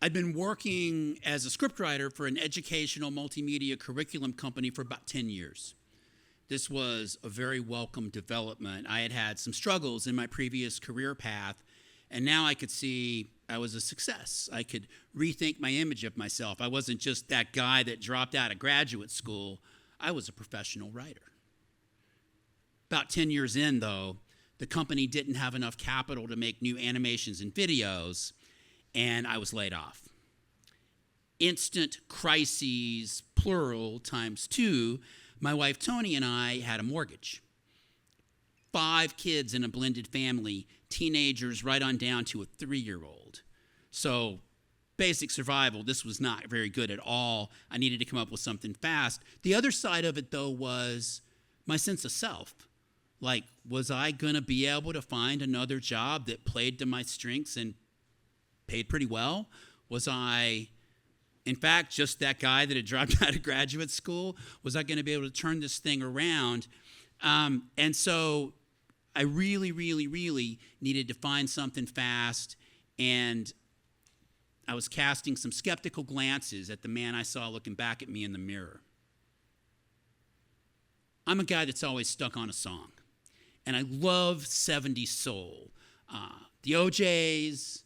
I'd been working as a scriptwriter for an educational multimedia curriculum company for about 10 years. This was a very welcome development. I had had some struggles in my previous career path, and now I could see I was a success. I could rethink my image of myself. I wasn't just that guy that dropped out of graduate school. I was a professional writer. About 10 years in, though, the company didn't have enough capital to make new animations and videos, and I was laid off. Instant crises, plural, times 2, my wife Tonie and I had a mortgage. 5 kids in a blended family, teenagers right on down to a 3-year-old. So basic survival, this was not very good at all. I needed to come up with something fast. The other side of it, though, was my sense of self. Like, was I going to be able to find another job that played to my strengths and paid pretty well? Was I, in fact, just that guy that had dropped out of graduate school? Was I going to be able to turn this thing around? And so I really, really, really needed to find something fast, and I was casting some skeptical glances at the man I saw looking back at me in the mirror. I'm a guy that's always stuck on a song, and I love 70s soul. The OJs,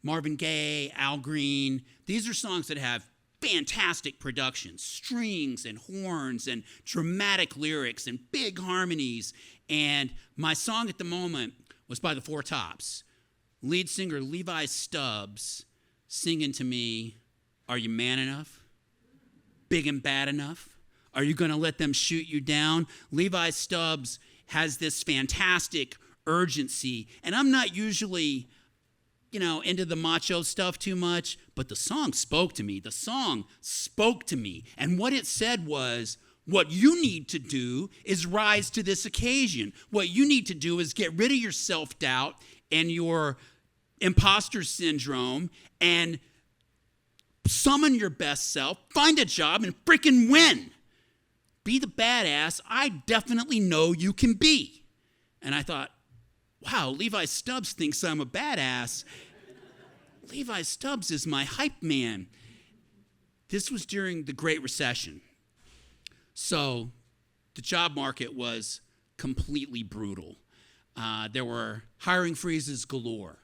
Marvin Gaye, Al Green, these are songs that have fantastic production, strings and horns and dramatic lyrics and big harmonies. And my song at the moment was by the Four Tops. Lead singer Levi Stubbs singing to me, "Are you man enough? Big and bad enough? Are you going to let them shoot you down?" Levi Stubbs has this fantastic urgency, and I'm not usually into the macho stuff too much, but the song spoke to me. The song spoke to me. And what it said was, what you need to do is rise to this occasion. What you need to do is get rid of your self-doubt and your imposter syndrome and summon your best self, find a job, and freaking win. Be the badass I definitely know you can be. And I thought, wow, Levi Stubbs thinks I'm a badass. Levi Stubbs is my hype man. This was during the Great Recession. So the job market was completely brutal. There were hiring freezes galore.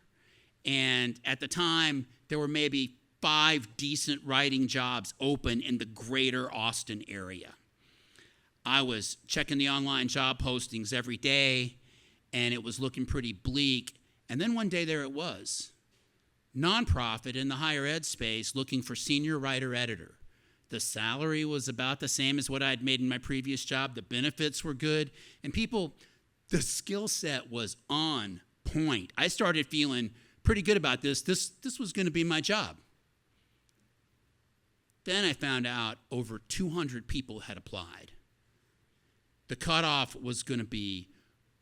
And at the time, there were maybe 5 decent writing jobs open in the greater Austin area. I was checking the online job postings every day, and it was looking pretty bleak. And then one day there it was. Nonprofit in the higher ed space looking for senior writer-editor. The salary was about the same as what I'd made in my previous job. The benefits were good. And the skill set was on point. I started feeling pretty good about this. This was going to be my job. Then I found out over 200 people had applied. The cutoff was going to be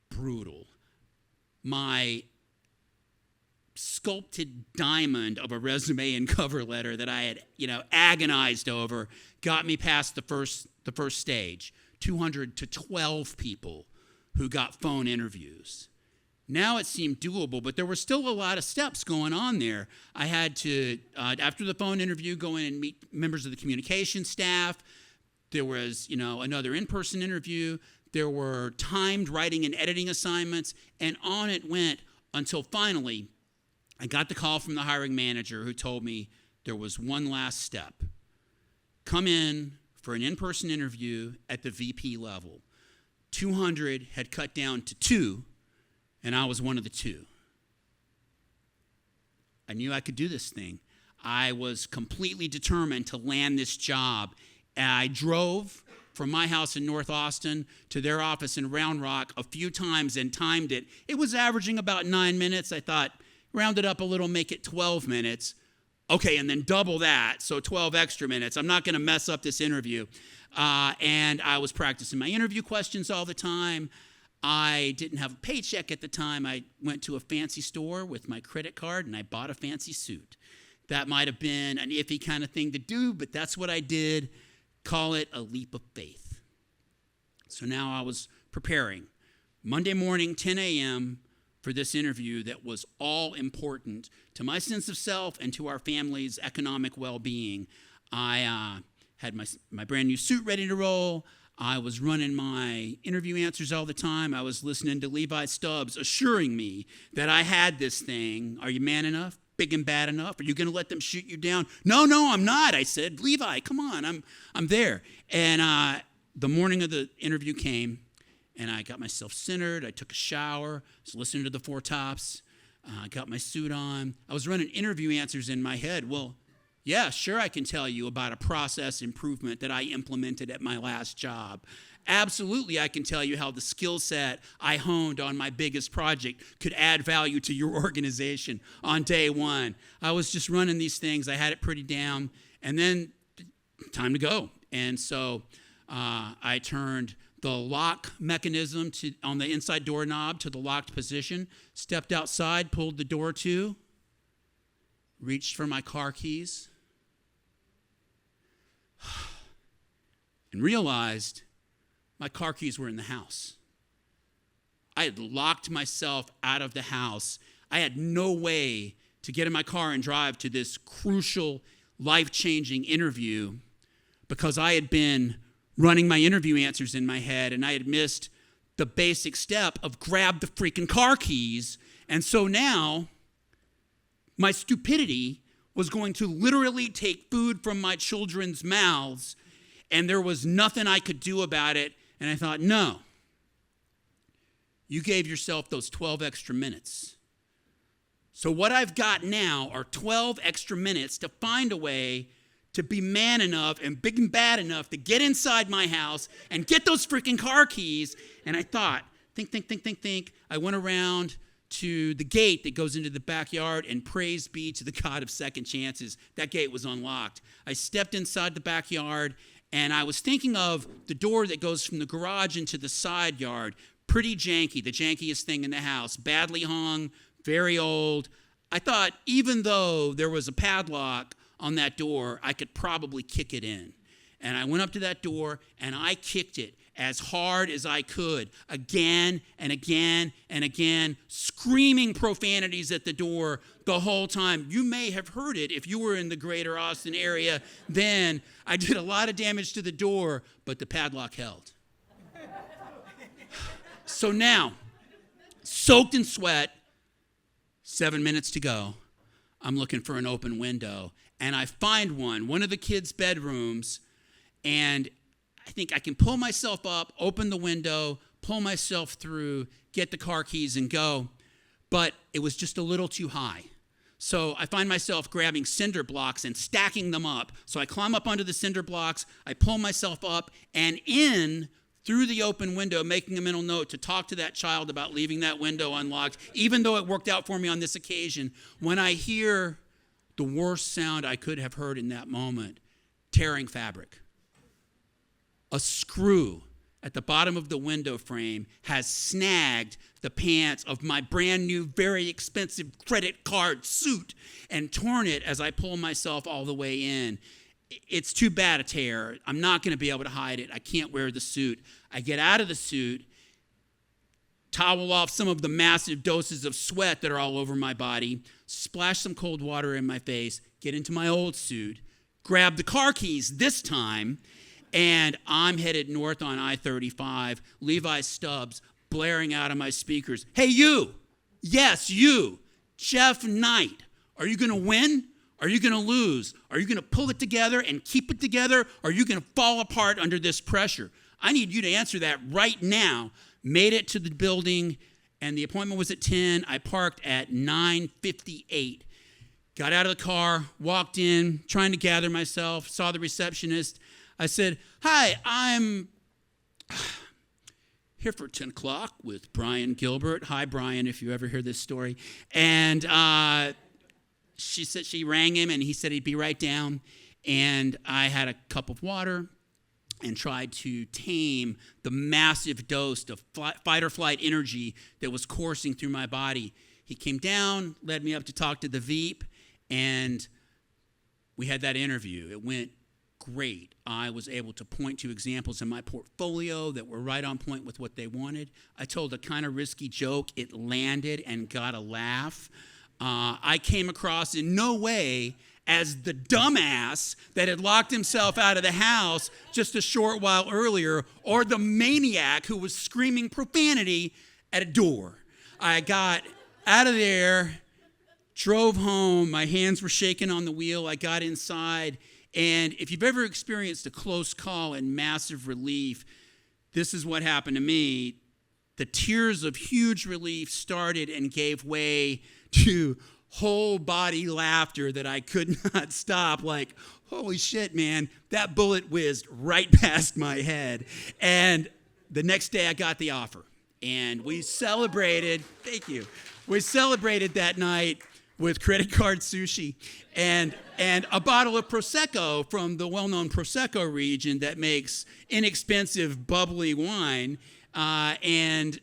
brutal. My sculpted diamond of a resume and cover letter that I had, agonized over got me past the first stage. 200 to 12 people who got phone interviews. Now it seemed doable, but there were still a lot of steps going on there. I had to, after the phone interview, go in and meet members of the communication staff. There was, another in-person interview. There were timed writing and editing assignments, and on it went until finally I got the call from the hiring manager who told me there was one last step. Come in for an in-person interview at the VP level. 200 had cut down to 2, and I was one of the 2. I knew I could do this thing. I was completely determined to land this job. And I drove from my house in North Austin to their office in Round Rock a few times and timed it. It was averaging about 9 minutes. I thought, round it up a little, make it 12 minutes. Okay, and then double that, so 12 extra minutes. I'm not going to mess up this interview. And I was practicing my interview questions all the time. I didn't have a paycheck at the time. I went to a fancy store with my credit card, and I bought a fancy suit. That might have been an iffy kind of thing to do, but that's what I did. Call it a leap of faith. So now I was preparing. Monday morning, 10 a.m., for this interview that was all important to my sense of self and to our family's economic well-being. I had my brand new suit ready to roll. I was running my interview answers all the time. I was listening to Levi Stubbs assuring me that I had this thing. Are you man enough? Big and bad enough? Are you going to let them shoot you down? No, I'm not. I said, Levi, come on, I'm there. And the morning of the interview came, and I got myself centered. I took a shower. I was listening to the Four Tops. I got my suit on. I was running interview answers in my head. Well, yeah, sure, I can tell you about a process improvement that I implemented at my last job. Absolutely, I can tell you how the skill set I honed on my biggest project could add value to your organization on day one. I was just running these things. I had it pretty down. And then time to go. And so I turned the lock mechanism on the inside doorknob to the locked position, stepped outside, pulled the door to, reached for my car keys, and realized my car keys were in the house. I had locked myself out of the house. I had no way to get in my car and drive to this crucial, life-changing interview because I had been running my interview answers in my head, and I had missed the basic step of grab the freaking car keys. And so now my stupidity was going to literally take food from my children's mouths, and there was nothing I could do about it. And I thought, no, you gave yourself those 12 extra minutes. So what I've got now are 12 extra minutes to find a way to be man enough and big and bad enough to get inside my house and get those freaking car keys. And I thought, think. I went around to the gate that goes into the backyard, and praise be to the God of second chances, that gate was unlocked. I stepped inside the backyard, and I was thinking of the door that goes from the garage into the side yard. Pretty janky, the jankiest thing in the house, badly hung, very old. I thought even though there was a padlock on that door, I could probably kick it in. And I went up to that door, and I kicked it as hard as I could, again and again and again, screaming profanities at the door the whole time. You may have heard it if you were in the greater Austin area then. I did a lot of damage to the door, but the padlock held. So now, soaked in sweat, 7 minutes to go, I'm looking for an open window, and I find one of the kids' bedrooms, and I think I can pull myself up, open the window, pull myself through, get the car keys and go. But it was just a little too high. So I find myself grabbing cinder blocks and stacking them up. So I climb up onto the cinder blocks, I pull myself up and in through the open window, making a mental note to talk to that child about leaving that window unlocked, even though it worked out for me on this occasion, when I hear the worst sound I could have heard in that moment, tearing fabric. A screw at the bottom of the window frame has snagged the pants of my brand new, very expensive credit card suit and torn it as I pull myself all the way in. It's too bad a tear. I'm not going to be able to hide it. I can't wear the suit. I get out of the suit, towel off some of the massive doses of sweat that are all over my body, splash some cold water in my face, get into my old suit, grab the car keys this time, and I'm headed north on I-35, Levi Stubbs blaring out of my speakers. Hey, you! Yes, you! Jeff Knight. Are you going to win? Are you going to lose? Are you going to pull it together and keep it together? Or are you going to fall apart under this pressure? I need you to answer that right now. Made it to the building, and the appointment was at 10. I parked at 9:58. Got out of the car, walked in, trying to gather myself, saw the receptionist. I said, hi, I'm here for 10 o'clock with Brian Gilbert. Hi, Brian, if you ever hear this story. And she said she rang him, and he said he'd be right down. And I had a cup of water and tried to tame the massive dose of fight or flight energy that was coursing through my body. He came down, led me up to talk to the Veep, and we had that interview. It went great. I was able to point to examples in my portfolio that were right on point with what they wanted. I told a kind of risky joke. It landed and got a laugh. I came across in no way as the dumbass that had locked himself out of the house just a short while earlier, or the maniac who was screaming profanity at a door. I got out of there, drove home. My hands were shaking on the wheel. I got inside. And if you've ever experienced a close call and massive relief, this is what happened to me. The tears of huge relief started and gave way to whole body laughter that I could not stop. Like, holy shit, man, that bullet whizzed right past my head. And the next day I got the offer. And we celebrated, thank you, we celebrated that night with credit card sushi and a bottle of Prosecco from the well-known Prosecco region that makes inexpensive, bubbly wine. And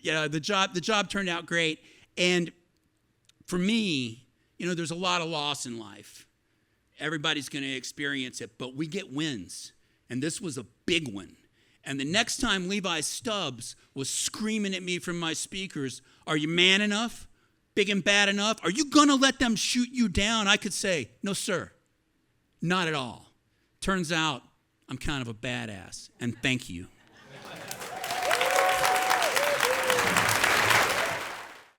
the job turned out great. And for me, there's a lot of loss in life. Everybody's going to experience it, but we get wins. And this was a big one. And the next time Levi Stubbs was screaming at me from my speakers, "Are you man enough? Big and bad enough? Are you going to let them shoot you down?" I could say, "No, sir, not at all." Turns out I'm kind of a badass, and thank you.